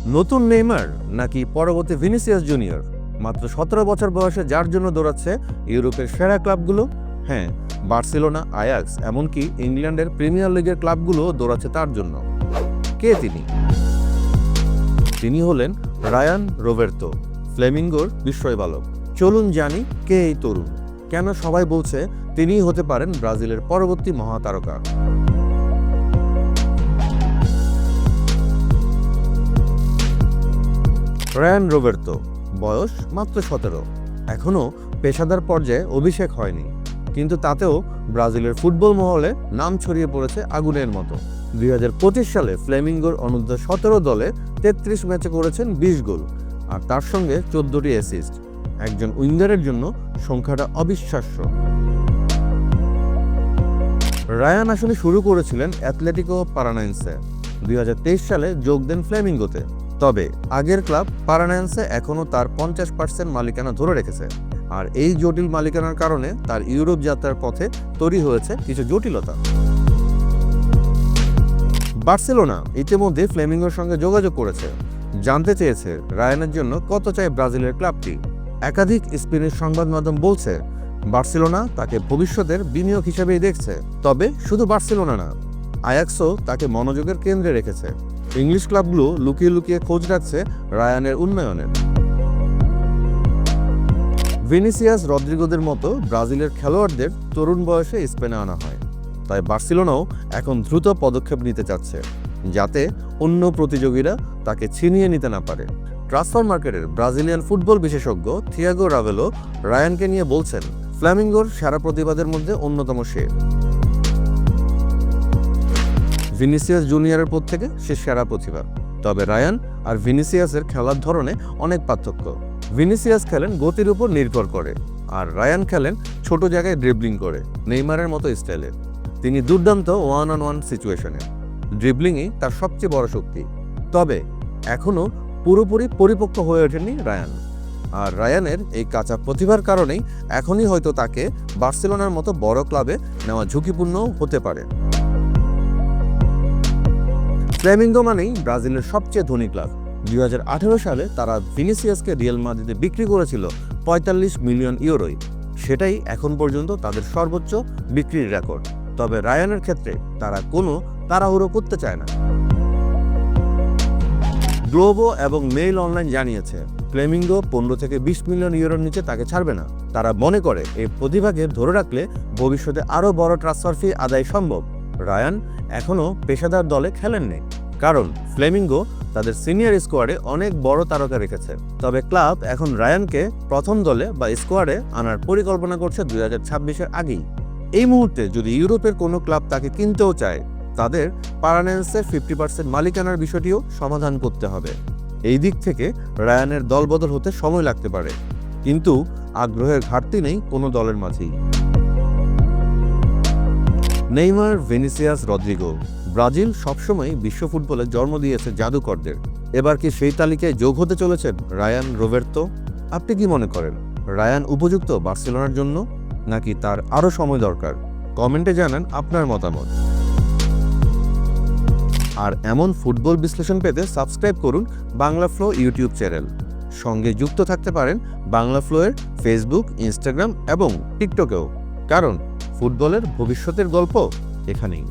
নতুন নেইমার নাকি পরবর্তী ভিনিসিয়াস জুনিয়র? মাত্র 17 বছর বয়সে যার জন্য দৌড়াচ্ছে ইউরোপের সেরা ক্লাবগুলো। হ্যাঁ, বার্সেলোনা, আয়াক্স, এমনকি ইংল্যান্ডের প্রিমিয়ার লিগের ক্লাবগুলো দৌড়াচ্ছে তার জন্য। কে তিনি? তিনি হলেন রায়ান রোবের্তো, ফ্লেমিঙ্গোর বিস্ময় বালক। চলুন জানি কে এই তরুণ, কেন সবাই বলছে তিনিই হতে পারেন ব্রাজিলের পরবর্তী মহাতারকা। রায়ান রোবের্তো, বয়স মাত্র 17, এখনও পেশাদার পর্যায়ে অভিষেক হয়নি, কিন্তু তাতেও ব্রাজিলের ফুটবল মহলে নাম ছড়িয়ে পড়েছে আগুনের মতো। 2025 সালে ফ্লেমিঙ্গোর অনূর্ধ্ব 17 দলে 33 ম্যাচে করেছেন 20 গোল, আর তার সঙ্গে 14টি অ্যাসিস্ট। একজন উইঙ্গারের জন্য সংখ্যাটা অবিশ্বাস্য। রায়ান আসলে শুরু করেছিলেন অ্যাথলেটিকো পারানাইনসে, 2023 সালে যোগ দেন ফ্লেমিঙ্গোতে। তবে আগের ক্লাব পারানাইনসে এখনও তার 50% মালিকানা ধরে রেখেছে, আর এই জটিল মালিকানার কারণে তার ইউরোপ যাত্রার পথে তৈরি হয়েছে কিছু জটিলতা। বার্সেলোনা ইতিমধ্যে ফ্লেমিঙ্গোর সঙ্গে যোগাযোগ করেছে, জানতে চেয়েছে রায়ানের জন্য কত চায় ব্রাজিলের ক্লাবটি। একাধিক স্পেনের সংবাদ মাধ্যম বলছে বার্সেলোনা তাকে ভবিষ্যতের বিনিয়োগ হিসেবেই দেখছে। তবে শুধু বার্সেলোনা না, আয়াক্সও তাকে মনোযোগের কেন্দ্রে রেখেছে। ইংলিশ ক্লাবগুলো লুকিয়ে লুকিয়ে খোঁজ রাখছে রায়ানের উন্নয়নের। ভিনিসিয়াস, রদ্রিগোদের মতো ব্রাজিলের খেলোয়াড়দের তরুণ বয়সে স্পেনে আনা হয়, তাই বার্সেলোনাও এখন দ্রুত পদক্ষেপ নিতে চাচ্ছে, যাতে অন্য প্রতিযোগীরা তাকে ছিনিয়ে নিতে না পারে। ট্রান্সফার মার্কেটের ব্রাজিলিয়ান ফুটবল বিশেষজ্ঞ থিয়াগো রাভেলো রায়ানকে নিয়ে বলছেন, ফ্ল্যামিঙ্গোর সেরা প্রতিবাদের মধ্যে অন্যতম সে। ভিনিসিয়াস জুনিয়রের পর থেকে সে সেরা প্রতিভা। তবে রায়ান আর ভিনিসিয়াসের খেলার ধরনে অনেক পার্থক্য। ভিনিসিয়াস খেলেন গতির উপর নির্ভর করে, আর রায়ান খেলেন ছোট জায়গায় ড্রিবলিং করে, নেইমারের মতো স্টাইলে। তিনি দুর্দান্ত 1-on-1 সিচুয়েশনে, ড্রিবলিংই তার সবচেয়ে বড় শক্তি। তবে এখনও পুরোপুরি পরিপক্ক হয়ে ওঠেনি রায়ান, আর রায়ানের এই কাঁচা প্রতিভার কারণেই এখনই হয়তো তাকে বার্সেলোনার মতো বড় ক্লাবে নেওয়া ঝুঁকিপূর্ণও হতে পারে। ফ্লেমিঙ্গো মানেই ব্রাজিলের সবচেয়ে ধনী ক্লাব। 2018 সালে তারা ভিনিসিয়াসকে রিয়াল মাদ্রিদে বিক্রি করেছিল 45 মিলিয়ন ইউরোয়। সেটাই এখন পর্যন্ত তাদের সর্বোচ্চ বিক্রির রেকর্ড। তবে রায়ানের ক্ষেত্রে তারা কোনো তাড়াহুড়ো করতে চায় না। গ্লোবো এবং মেইল অনলাইন জানিয়েছে ফ্লেমিঙ্গো 15 থেকে 20 মিলিয়ন ইউরোর নিচে তাকে ছাড়বে না। তারা মনে করে এই প্রতিভাকে ধরে রাখলে ভবিষ্যতে আরও বড় ট্রান্সফার ফি আদায় সম্ভব। রায়ান এখনও পেশাদার দলে খেলেননি, কারণ ফ্লেমিঙ্গো তাদের সিনিয়র স্কোয়াডে অনেক বড় তারকা রেখেছে। তবে ক্লাব এখন রায়ানকে প্রথম দলে বা স্কোয়াডে আনার পরিকল্পনা করছে 2026-এর আগেই। এই মুহূর্তে যদি ইউরোপের কোনো ক্লাব তাকে কিনতেও চায়, তাদের পারানাইনসের 50% মালিকানার বিষয়টিও সমাধান করতে হবে। এই দিক থেকে রায়ানের দলবদল হতে সময় লাগতে পারে, কিন্তু আগ্রহের ঘাটতি নেই কোনো দলের মাঝেই। Neymar, Vinicius, Rodrigo. ব্রাজিল সবসময় বিশ্ব ফুটবলে জন্ম দিয়েছে জাদুকরদের। এবার কি সেই তালিকায় যোগ হতে চলেছেন রায়ান রোবের্তো? আপনি কি মনে করেন, রায়ান উপযুক্ত বার্সেলোনার জন্য, নাকি তার আরও সময় দরকার? কমেন্টে জানান আপনার মতামত। আর এমন ফুটবল বিশ্লেষণ পেতে সাবস্ক্রাইব করুন বাংলা ফ্লো ইউটিউব চ্যানেল। সঙ্গে যুক্ত থাকতে পারেন বাংলা ফ্লোয়ের ফেসবুক, ইনস্টাগ্রাম এবং টিকটকেও, কারণ ফুটবলের ভবিষ্যতের গল্প এখানেই।